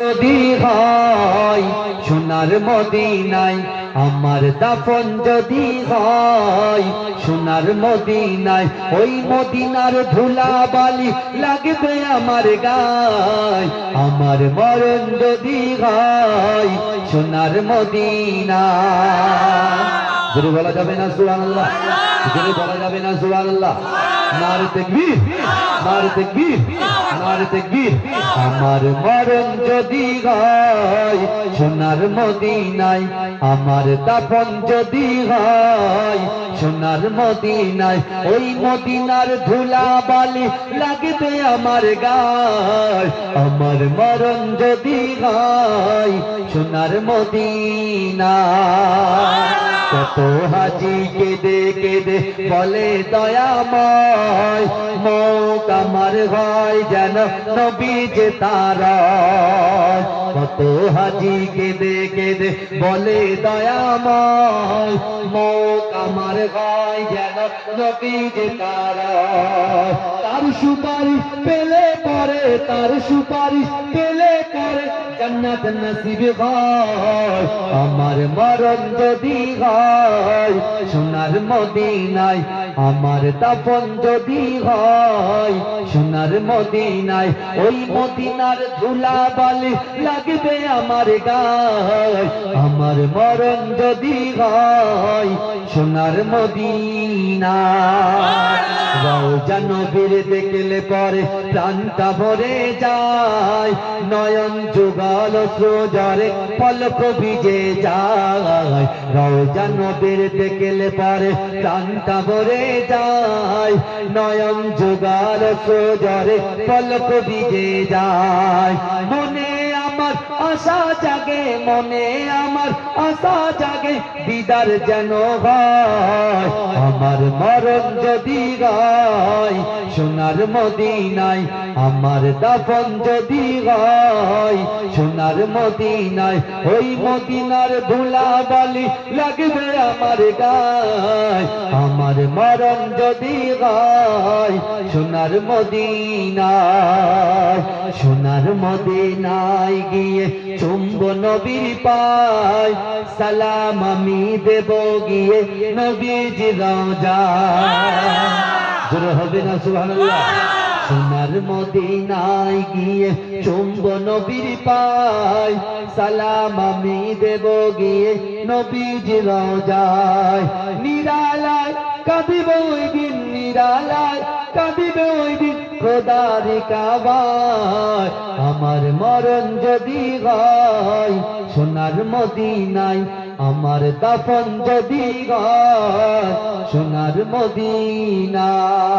যদি হয় সোনার মদিনায়, আমার দাফন যদি হয় সোনার মদিনায়, ওই মদিনার ধুলা বালি লাগবে আমার গায়। আমার মরণ যদি হয় সোনার মদিনায়। জোরে বলা যাবে না সুবহানাল্লাহ? জোরে বলা যাবে না সুবহানাল্লাহ? নারে তাকবীর, নারে তাকবীর, নারে তাকবীর। আমার মরণ যদি হয় সোনার মদিনায়, আমার দাফন যদি হয় সোনার মদিনায়, ওই মদিনার ধুলা বালি লাগবে আমার গায়। আমার মরণ যদি হয় সোনার মদিনায়। কত হাজি কেঁদে কেঁদে বলে দয়াময়, মৌত আমার হয় যেন নবী যে তারা। কত হাজি কেঁদে কেঁদে বলে দয়াময়, মৌত আমার হয় যেন নবী যে তারা। তার সুপারিশ পেলে পরে, তার সুপারিশ পেলে পরে জান্নাত নসিব হয়। আমার মরণ যদি হয় সোনার মদিনায়, আমার দাফন যদি হয় সোনার মদিনায়, ওই মদিনার ধুলা বালি লাগবে আমার গায়। আমার মরণ যদি হয় সোনার মদিনায়। রওজা নবীর দেখলে পরে প্রাণটা ভরে যায়, নয়ন যুগল সুজরে পলক ভিজে যায়। রওজা নবীর দেখলে পরে প্রাণটা ভরে যায়, নয়ন যুগল সুজরে পলক ভিজে যায়। মনে আমার আশা জাগে, মনে আমার আশা জাগে, দিদার যেন হয়। আমার মরণ যদি হয় সোনার মদিনায়, আমার দাফন যদি হয় সোনার মদিনায়, ওই মদিনার ধুলা বালি লাগবে আমার গায়। আমার মরণ যদি হয় সোনার মদিনায়। সোনার মদিনায় গিয়ে চুম্ব নবীর পায়, সালাম আমি দেব গিয়ে নবীজির রওজায়। জোরে হবে না সুবহানাল্লাহ? সোনার মদিনায় গিয়ে চুম্ব নবীর পায়, সালাম আমি দেব গিয়ে নবীজির রওজায়। নিরালায় কাঁদিব ওই দিন, নিরালায় কাঁদিব ওই দিন খোদার কাবায়। আমার মরণ যদি হয় সোনার মদিনায়, আমার দাফন যদি হয় সোনার মদিনায়।